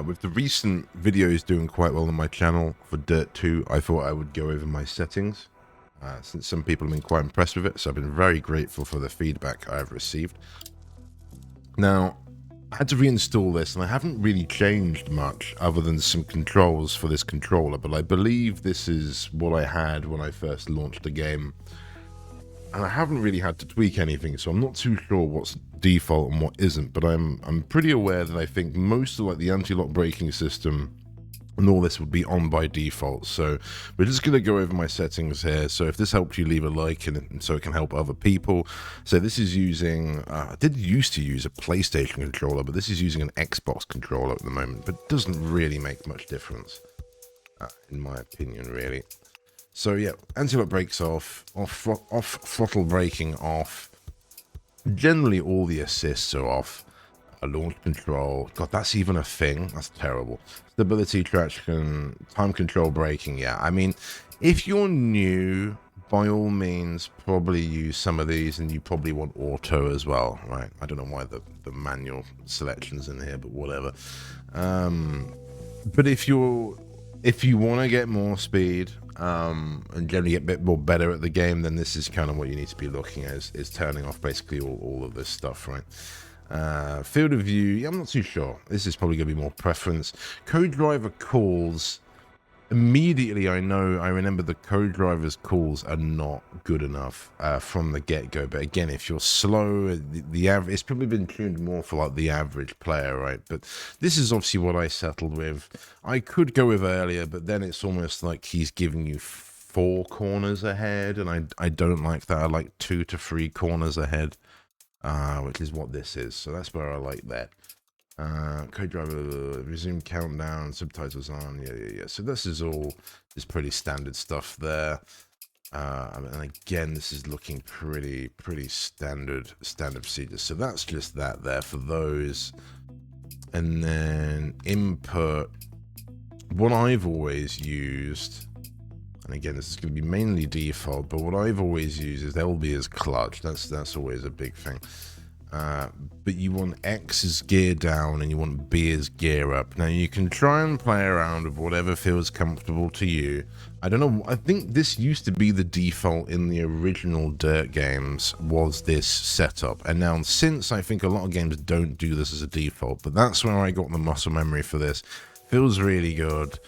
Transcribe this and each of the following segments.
With the recent videos doing quite well on my channel for Dirt 2, I thought I would go over my settings, since some people have been quite impressed with it, so I've been very grateful for the feedback I've received. Now, I had to reinstall this, and I haven't really changed much other than some controls for this controller, but I believe this is what I had when I first launched the game. And I haven't really had to tweak anything, so I'm not too sure what's default and what isn't, but I'm pretty aware that I think most of like the anti-lock braking system and all this would be on by default. So we're just going to go over my settings here. So if this helps you, leave a like, and so it can help other people. So this is using, I did used to use a PlayStation controller, but this is using an Xbox controller at the moment, but it doesn't really make much difference, in my opinion, really. So yeah, anti-lock brakes off throttle braking off. Generally all the assists are off. Launch control, God, that's even a thing. That's terrible. Stability, traction, time control braking. Yeah, I mean, if you're new, by all means, probably use some of these, and you probably want auto as well, right? I don't know why the manual selection's in here, but whatever. But if you want to get more speed, and generally get a bit more better at the game, then this is kind of what you need to be looking at, is turning off basically all of this stuff, right? Field of view, yeah, I'm not too sure. This is probably going to be more preference. Co-driver calls, immediately I remember the co-driver's calls are not good enough from the get-go. But again, if you're slow, the average, it's probably been tuned more for like the average player, right? But this is obviously what I settled with. I could go with earlier, but then it's almost like he's giving you 4 corners ahead, and I don't like that. I like 2 to 3 corners ahead. Which is what this is, so that's where I like that. Co-driver, resume countdown, subtitles on, yeah. So this is all just pretty standard stuff there. And again, this is looking pretty standard procedures. So that's just that there for those. And then input, what I've always used, and again, this is going to be mainly default, but what I've always used is LB as clutch. That's always a big thing. But you want X as gear down and you want B as gear up. Now you can try and play around with whatever feels comfortable to you. I don't know, I think this used to be the default in the original Dirt games, was this setup. And now since, I think a lot of games don't do this as a default, but that's where I got the muscle memory for this. Feels really good.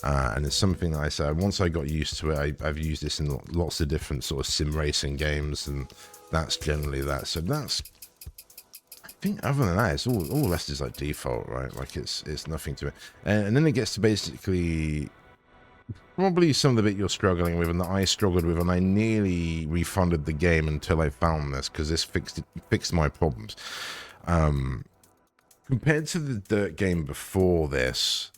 And it's something that I said, once I got used to it, I've used this in lots of different sort of sim racing games, and that's generally that. So that's, I think other than that, it's all the rest is like default, right? Like it's nothing to it. And then it gets to basically probably some of the bit you're struggling with, and that I struggled with, and I nearly refunded the game until I found this, because this fixed my problems. Compared to the Dirt game before this,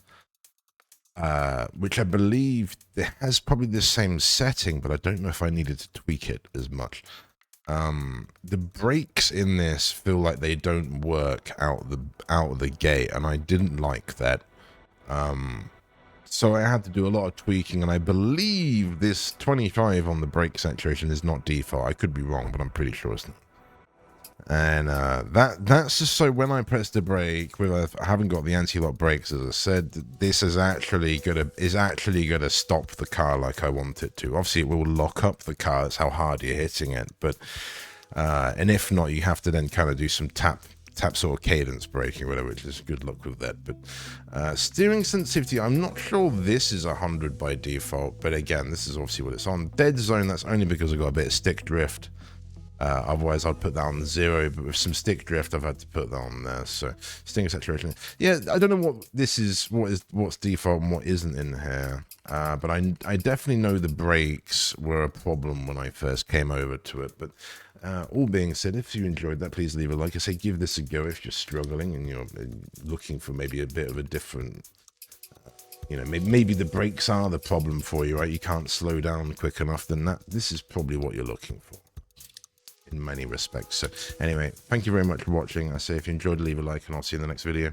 which I believe it has probably the same setting, but I don't know if I needed to tweak it as much. The brakes in this feel like they don't work out of the gate, and I didn't like that. So I had to do a lot of tweaking, and I believe this 25 on the brake saturation is not default. I could be wrong, but I'm pretty sure it's not. And that's just so when I press the brake, I haven't got the anti-lock brakes, as I said, this is actually gonna stop the car like I want it to. Obviously it will lock up the car, that's how hard you're hitting it, but and if not, you have to then kind of do some tap sort of cadence braking or whatever, which is good luck with that. But steering sensitivity, I'm not sure this is 100 by default, but again, this is obviously what it's on. Dead zone, that's only because I've got a bit of stick drift. Otherwise I'd put that on 0, but with some stick drift I've had to put that on there. So steering saturation, yeah, I don't know what this is, what's default and what isn't in here, but I definitely know the brakes were a problem when I first came over to it. But all being said, if you enjoyed that, please leave a like. I say give this a go if you're struggling and you're looking for maybe a bit of a different, you know, maybe the brakes are the problem for you, right? You can't slow down quick enough, then this is probably what you're looking for in many respects. So anyway, thank you very much for watching. I say if you enjoyed, leave a like, and I'll see you in the next video.